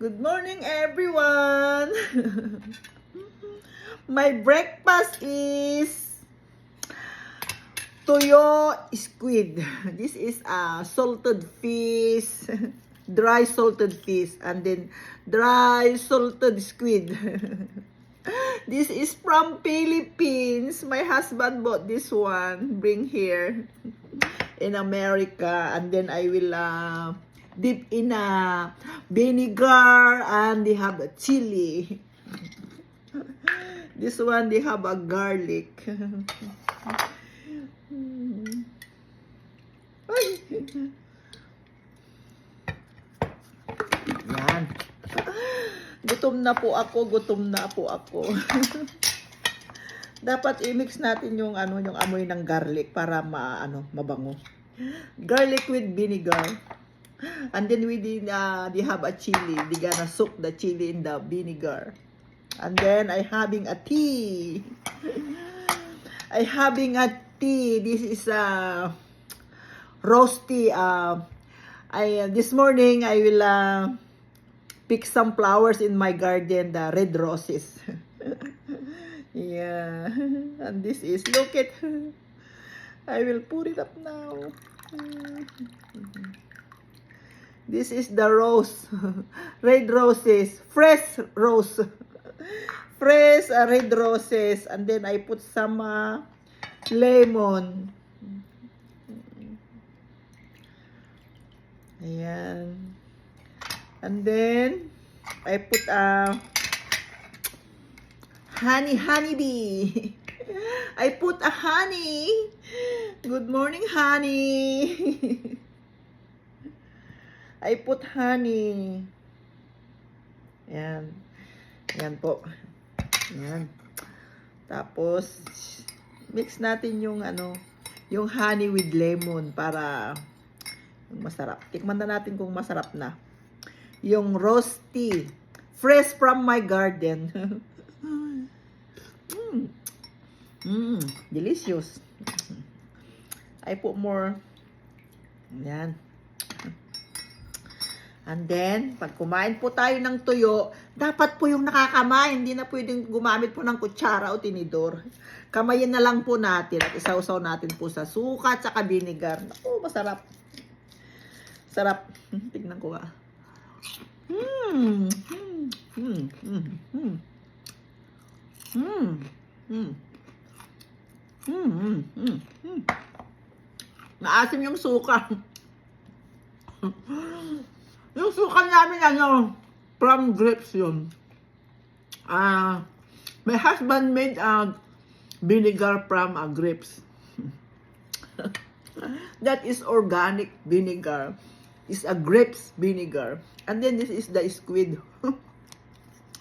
Good morning, everyone! My breakfast is toyo squid. This is salted fish, dry salted fish, and then dry salted squid. This is from Philippines. My husband bought this one, bring here in America, and then I will dip in a vinegar, and they have a chili. This one, they have a garlic. Ay. Yan. Gutom na po ako. Dapat i-mix natin yung yung amoy ng garlic para mabango. Garlic with vinegar. And then they have a chili. They gonna soak the chili in the vinegar. And then I having a tea. This is roasty. This morning I will pick some flowers in my garden, the red roses. Yeah. And this is, look at, I will put it up now. This is the rose. Red roses. Fresh rose. Fresh red roses. And then I put some lemon. Ayan. And then I put honeybee. I put a honey. Good morning, honey. I put honey. Yan. Yan po. Yan. Tapos, mix natin yung yung honey with lemon para masarap. Tikman na natin kung masarap na. Yung roasty. Fresh from my garden. Delicious. I put more. Yan. And then, pag kumain po tayo ng tuyo, dapat po yung nakakamay. Hindi na pwedeng gumamit po ng kutsara o tinidor. Kamayin na lang po natin at isawsaw natin po sa suka at saka vinegar. Naku, masarap. Sarap. Tignan ko nga. Maasim yung suka. Yung suka namin from grapes yun. My husband made vinegar from grapes. That is organic vinegar. It's a grapes vinegar. And then this is the squid.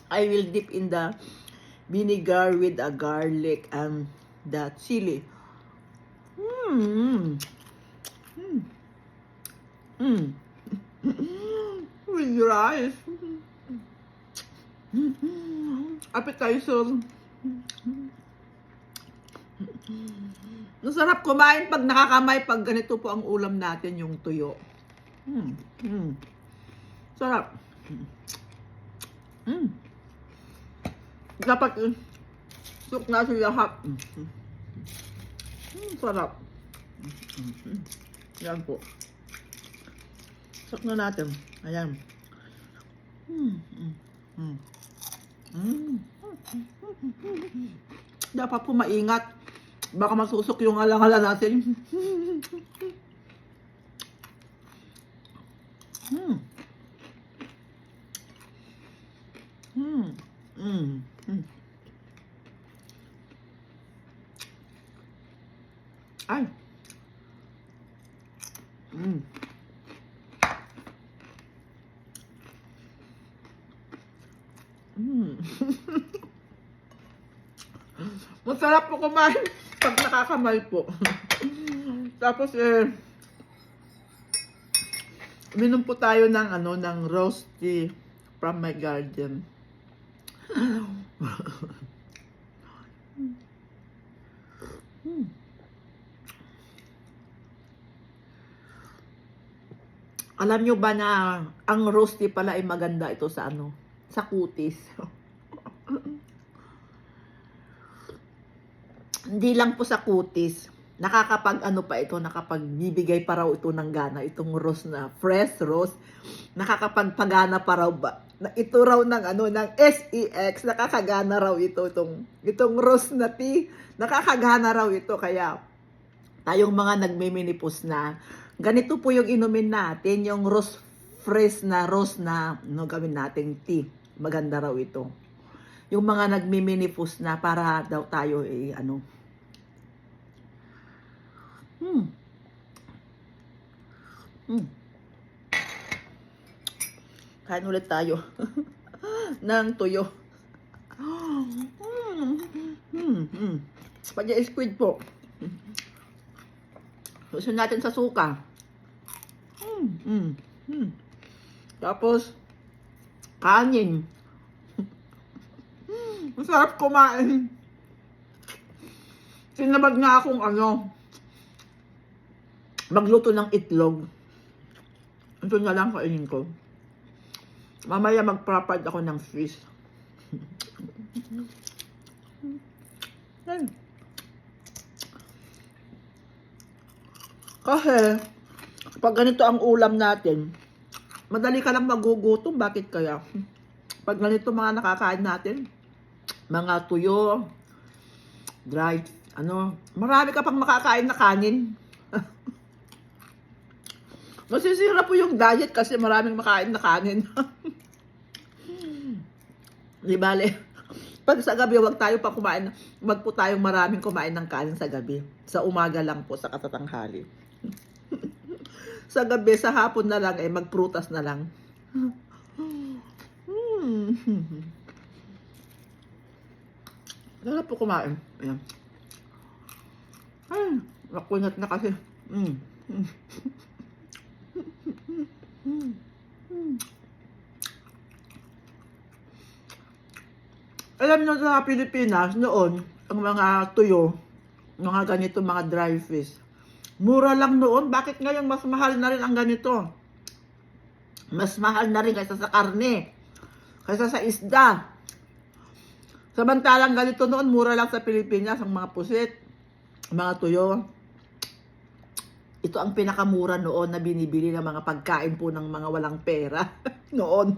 I will dip in the vinegar with a garlic and the chili. With rice. Appetizer. Masarap kumain pag nakakamay, pag ganito po ang ulam natin, yung tuyo. Sarap. Dapat suk na sila lahat. Sarap. Yan po. Suk na natin. Ayan. Dapat po maingat. Baka masusok yung alangala natin. Ay. Masarap po kumain pag nakakamay po. Tapos minom po tayo ng ng roasty from my garden. Alam nyo ba na ang rose tea pala ay maganda ito sa ano? Sa kutis. Hindi lang po sa kutis. Nakakapag ano pa ito, nakapagbibigay pa raw ito ng gana, itong rose na fresh rose. Nakakapagpagana pa raw ba? Ito raw ng ano ng SEX, nakakagana raw itong rose na tea. Nakakagana raw ito kaya tayong mga nagmemenopause na, ganito po yung inumin natin, yung rose fresh na rose na gawin nating tea. Maganda raw ito. Yung mga nagmemenopause na para daw tayo ano. Kain ulit tayo ng tuyo. Pag-squid po. Gusto natin sa suka. Tapos, kanin. Masarap kumain. Sinabad nga akong magluto ng itlog. Ito na lang kainin ko. Mamaya mag-prepare ako ng fish. Kasi, pag ganito ang ulam natin, madali ka lang magugutom. Bakit kaya? Pag ganito mga nakakain natin, mga tuyo, dried, marami ka pang makakain na kanin. Masisira po yung diet kasi maraming makain na kanin. Di bale, pag sa gabi, wag po tayong maraming kumain ng kanin sa gabi. Sa umaga lang po, sa katatanghali. Sa gabi, sa hapon na lang, magprutas na lang. Sarap po kumain. Ayan. Ay, nakunat na kasi. Alam nyo sa Pilipinas, noon, ang mga tuyo, mga ganito, mga dry fish, mura lang noon. Bakit ngayon mas mahal na rin ang ganito? Mas mahal na rin kaysa sa karne, kaysa sa isda. Samantalang ganito noon, mura lang sa Pilipinas, ang mga pusit, mga tuyo. Ito ang pinakamura noon na binibili ng mga pagkain po ng mga walang pera noon.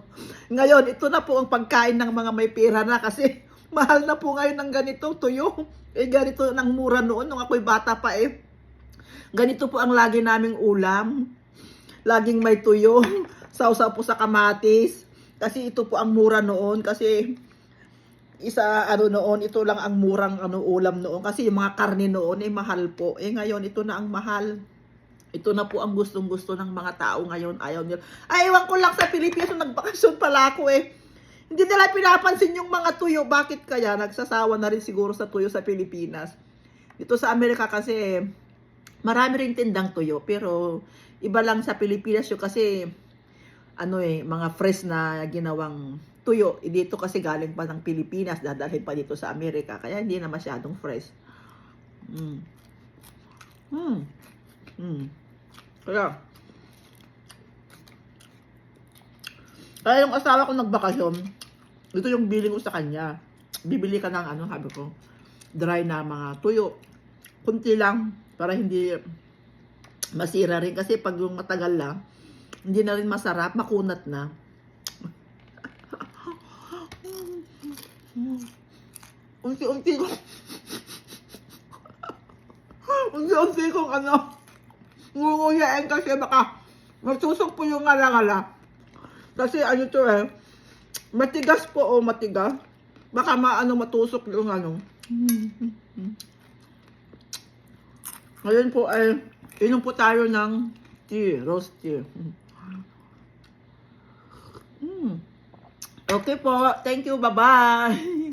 Ngayon, ito na po ang pagkain ng mga may pera na kasi mahal na po ngayon ng ganito, tuyo. Ganito ng mura noon nung ako'y bata pa Ganito po ang lagi naming ulam. Laging may tuyo, sausaw po sa kamatis. Kasi ito po ang mura noon kasi noon, ito lang ang murang ulam noon kasi yung mga karne noon mahal po. Ngayon ito na ang mahal. Ito na po ang gustong-gusto ng mga tao ngayon. Ayaw nila. Ewan ko lang sa Pilipinas, nagbakasyon pala ako Hindi nila pinapansin yung mga tuyo. Bakit kaya? Nagsasawa na rin siguro sa tuyo sa Pilipinas. Dito sa Amerika kasi, marami rin tindang tuyo. Pero, iba lang sa Pilipinas yun kasi, mga fresh na ginawang tuyo. Dito kasi galing pa ng Pilipinas, dadalhin pa dito sa Amerika. Kaya hindi na masyadong fresh. Kaya yung asawa ko nagbakasyon, ito yung billing ko sa kanya. Bibili ka ng sabi ko, dry na mga tuyo. Kunti lang, para hindi masira rin. Kasi pag yung matagal lang, hindi na rin masarap, makunat na. Unti-unti kong ngunguyain kasi baka matusok po yung ngala-ngala. Kasi matigas po matigas. Baka matusok yung Ngayon po inom po tayo ng tea, rose tea. Okay po, thank you, bye-bye.